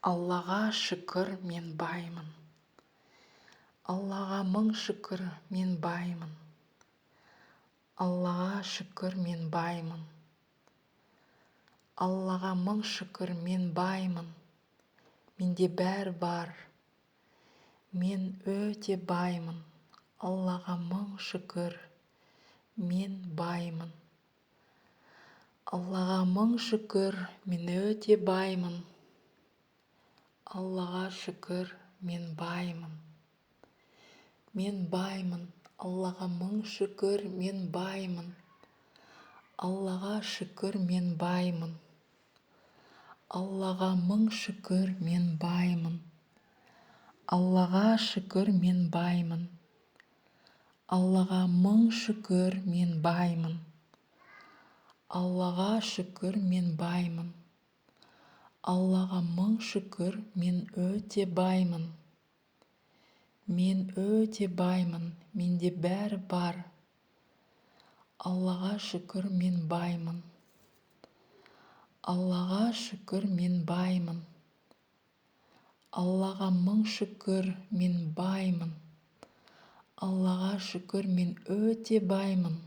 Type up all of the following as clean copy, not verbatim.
Аллаға шүкір, мен баймын. Аллаға мың шүкір, мен баймын. Аллаға шүкір, мен баймын. Аллаға мың шүкір, мен баймын. Менде бәрі бар. Мен өте баймын. Аллаға мың шүкір, мен баймын. Аллаға мың шүкір, мен өте баймын. Аллаға шүкір, мен баймын. Мен баймын. Аллаға мың шүкір, мен баймын. Аллаға шүкір, мен баймын. Аллаға мың шүкір, мен баймын. Аллаға шүкір, мен баймын. Аллаға мың шүкір, мен баймын. Аллаға шүкір, мен баймын. Аллаға мың шүкір, мен өте баймын. Мен өте баймын, менде бәрі бар. Аллаға шүкір, мен баймын. Аллаға шүкір, мен баймын. Аллаға мың шүкір, мен баймын. Аллаға шүкір, мен өте баймын.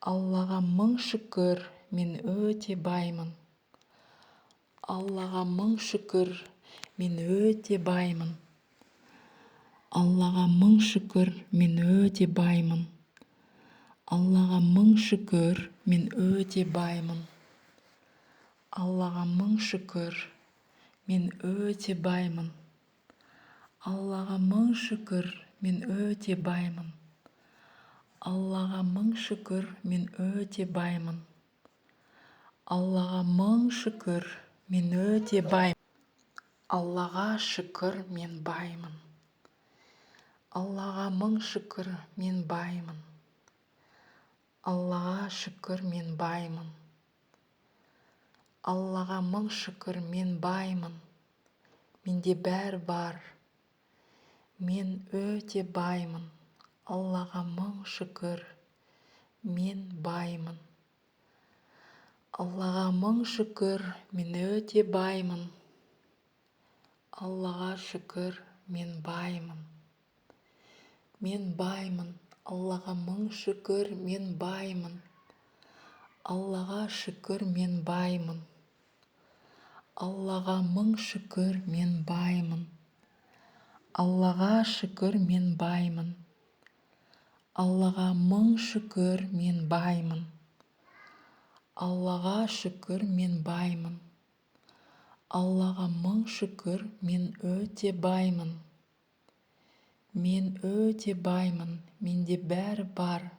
Аллаға мың шүкір, мен өте баймын. Аллаға мың шүкір, мен өте баймын. Аллаға мың шүкір, мен өте баймын. Аллаға мың шүкір, мен өте баймын. Аллаға мың шүкір, мен өте баймын. Аллаға мың шүкір, мен өте баймын. Аллаға мың шүкір, мен өте баймын. Аллаға мың шүкір, мен өте баймын. Аллаға шүкір, мен баймын. Аллаға мың шүкір, мен баймын. Аллаға шүкір, мен баймын. Аллаға мың шүкір, мен баймын. Менде бәрі бар. Мен өте баймын. Аллаға мың шүкір, мен баймын. Аллаға мың шүкір, мен өте баймын. Аллаға шүкір, мен баймын. Мен баймын. Аллаға мың шүкір, мен баймын. Аллаға шүкір, мен баймын. Аллаға мың шүкір, мен баймын. Аллаға шүкір, мен баймын. Аллаға мың шүкір, мен баймын. Аллаға шүкір, мен баймын. Аллаға мың шүкір, мен өте баймын. Мен өте баймын, менде бәрі бар.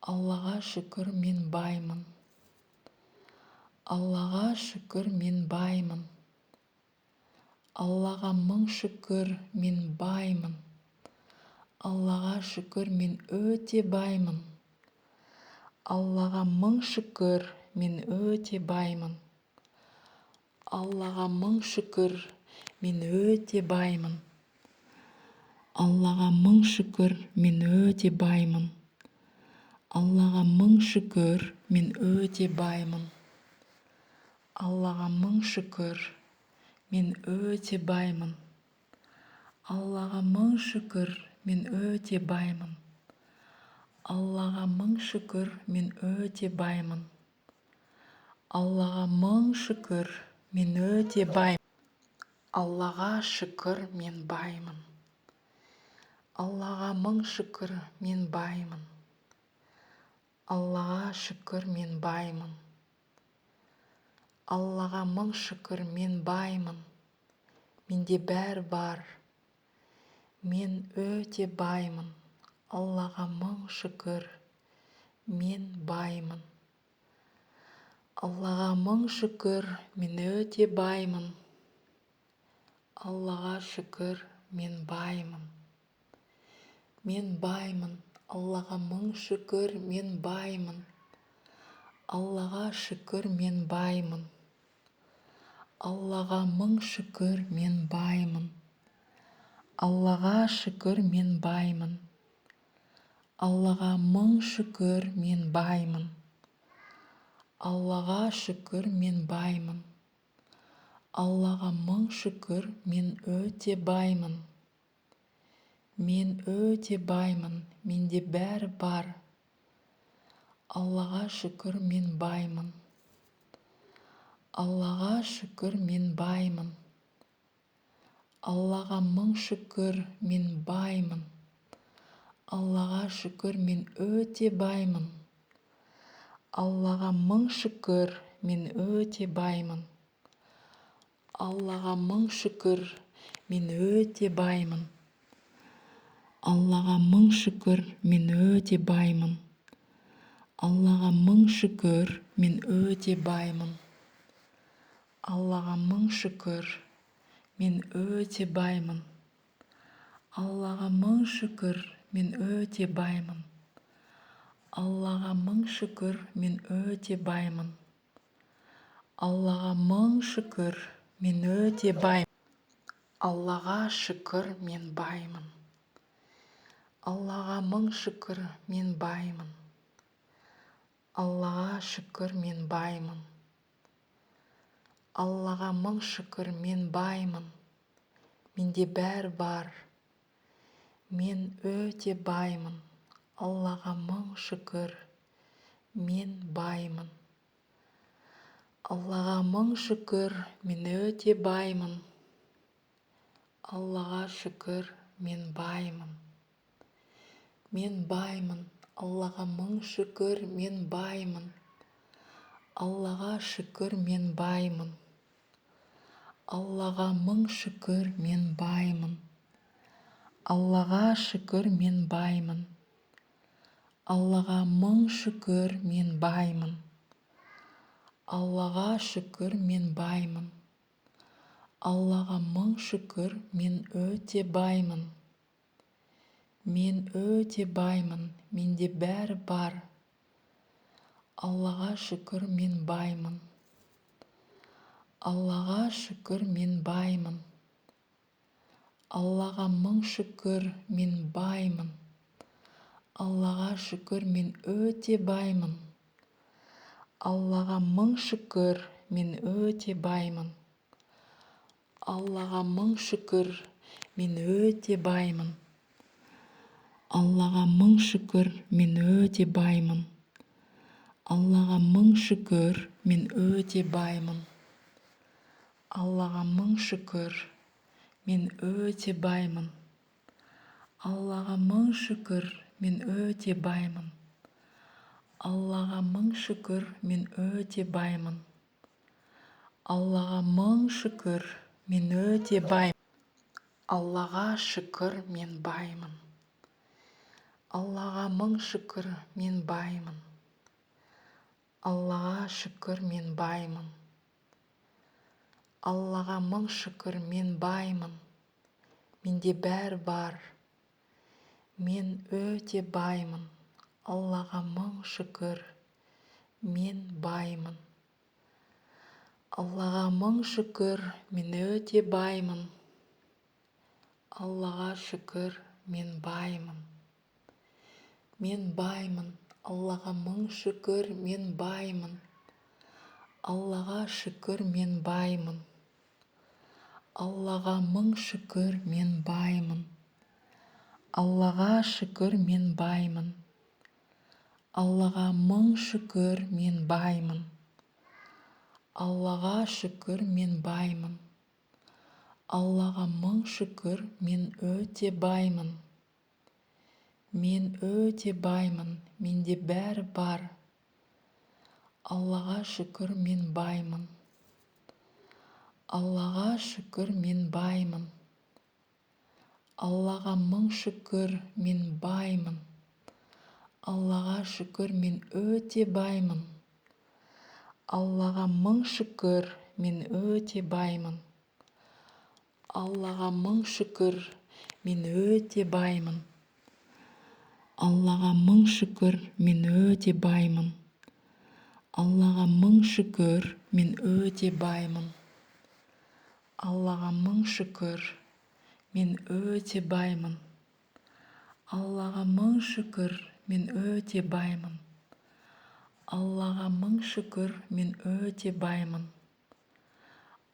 Аллаға шүкір, мен баймын. Аллаға шүкір, мен баймын. Аллаға мың шүкір, мен баймын. Аллаға шүкір, мен өте баймын. Аллаға мың шүкір, мен өте баймын. Аллаға мың шүкір, мен өте баймын. Аллаға мың шүкір, мен өте баймын. Аллаға мың шүкір, мен өте баймын. Аллаға мың шүкір, мен өте баймын. Аллаға мың шүкір, мен өте баймын. Аллаға мың шүкір, мен өте баймын. Аллаға мың шүкір, мен өте баймын. Аллаға шүкір, мен баймын. Аллаға мың шүкір, мен баймын. Аллаға шүкір, мен баймын. Аллаға мың шүкір, мен баймын. Менде бәрі бар. Мен өте баймын. Аллаға мың шүкір, мен баймын. Аллаға мың шүкір, мен өте баймын. Аллаға шүкір, мен баймын. Мен баймын. Аллаға мың шүкір, мен баймын. Аллаға шүкір, мен баймын. Аллаға мың шүкір, мен баймын. Аллаға шүкір, мен баймын. Аллаға мың шүкір, мен баймын. Аллаға шүкір, мен баймын. Аллаға мың шүкір, мен өте баймын. Мен өте баймын, менде бәрі бар. Аллаға шүкір, мен баймын. Аллаға шүкір, мен баймын. Аллаға мың шүкір, мен баймын. Аллаға шүкір, мен өте баймын. Аллаға мың шүкір, мен өте баймын. Аллаға мың шүкір, мен өте баймын. Аллаға мың шүкір, мен өте баймын. Аллаға мың шүкір, мен өте баймын. Аллаға мың шүкір, мен өте баймын. Аллаға мың шүкір, мен өте баймын. Аллаға мың шүкір, мен өте баймын. Аллаға мың шүкір, мен өте баймын. Аллаға шүкір, мен баймын. Аллаға мың шүкір, мен баймын. Аллаға шүкір, мен баймын. Аллаға мың шүкір, мен баймын. Менде бәрі бар. Мен өте баймын. Аллаға мың шүкір, мен баймын. Аллаға мың шүкір, мен өте баймын. Аллаға шүкір, мен баймын. Мен баймын. Аллаға мың шүкір, мен баймын. Аллаға шүкір, мен баймын. Аллаға мың шүкір, мен баймын. Аллаға шүкір, мен баймын. Аллаға мың шүкір, мен баймын. Аллаға шүкір, мен баймын. Аллаға мың шүкір, мен өте баймын. Мен өте баймын, менде бәрі бар. Аллаға шүкір, мен баймын. Аллаға шүкір, мен баймын. Аллаға мың шүкір, мен баймын. Аллаға шүкір, мен өте баймын. Аллаға мың шүкір, мен өте баймын. Аллаға мың шүкір, мен өте баймын. Аллаға мың шүкір, мен өте баймын. Аллаға мың шүкір, мен өте баймын. Аллаға мың шүкір, мен өте баймын. Аллаға мың шүкір, мен өте баймын. Аллаға мың шүкір, мен өте баймын. Аллаға мың шүкір, мен өте баймын. Аллаға шүкір, мен баймын. Аллаға мың шүкір, мен баймын. Аллаға шүкір, мен баймын. Аллаға мың шүкір, мен баймын. Менде бәрі бар. Мен өте баймын. Аллаға мың шүкір, мен баймын. Аллаға мың шүкір, мен өте баймын. Аллаға шүкір, мен баймын. Мен баймын. Аллаға мың шүкір, мен баймын. Аллаға шүкір, мен баймын. Аллаға мың шүкір, мен баймын. Аллаға шүкір, мен баймын. Аллаға мың шүкір, мен баймын. Аллаға шүкір, мен баймын. Аллаға мың шүкір, мен өте баймын. Мен өте баймын, менде бәрі бар. Аллаға шүкір, мен баймын. Аллаға шүкір, мен баймын. Аллаға мың шүкір, мен баймын. Аллаға шүкір, мен өте баймын. Аллаға мың шүкір, мен өте баймын. Аллаға мың шүкір, мен өте баймын. Аллаға мың шүкір, мен өте баймын. Аллаға мың шүкір, мен өте баймын. Аллаға мың шүкір, мен өте баймын. Аллаға мың шүкір, мен өте баймын. Аллаға мың шүкір, мен өте баймын.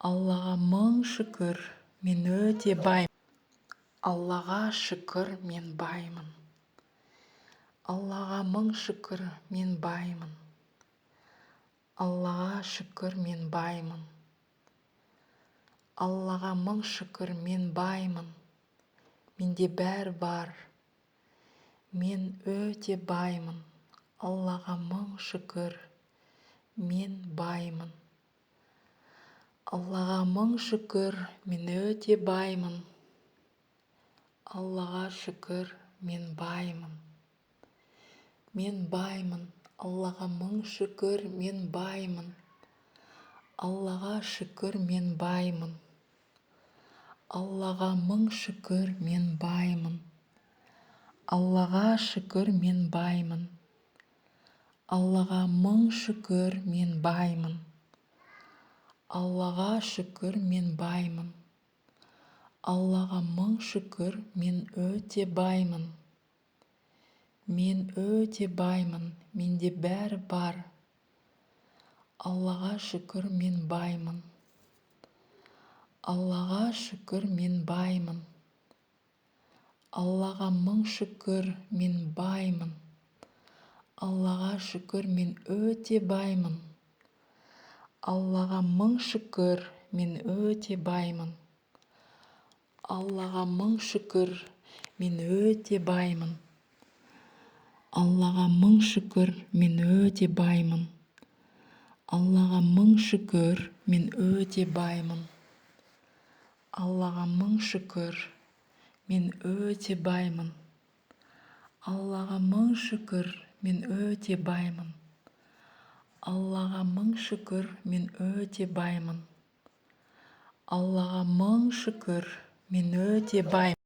Аллаға мың шүкір, мен өте баймын. Аллаға шүкір, мен баймын. Аллаға мың шүкір, мен баймын. Аллаға шүкір, мен баймын. Аллаға мың шүкір, мен баймын. Менде бәрі бар. Мен өте баймын. Аллаға мың шүкір, мен баймын. Аллаға мың шүкір, мен өте баймын. Аллаға шүкір, мен баймын. Мен баймын. Аллаға мың шүкір, мен баймын. Аллаға шүкір, мен баймын. Аллаға мың шүкір, мен баймын. Аллаға шүкір, мен баймын. Аллаға мың шүкір, мен баймын. Аллаға шүкір, мен баймын. Аллаға мың шүкір, мен өте баймын. Мен өте баймын, менде бәрі бар. Аллаға шүкір, мен баймын. Аллаға шүкір, мен баймын. Аллаға мың шүкір, мен баймын. Аллаға шүкір, мен өте баймын. Аллаға мың шүкір, мен өте баймын. Аллаға мың шүкір, мен өте баймын. Аллаға мың шүкір, мен өте баймын. Аллаға мың шүкір, мен өте баймын. Аллаға мың шүкір, мен өте баймын. Аллаға мың шүкір, мен өте баймын. Аллаға мың шүкір, мен өте баймын. Аллаға мың шүкір, мен өте баймын.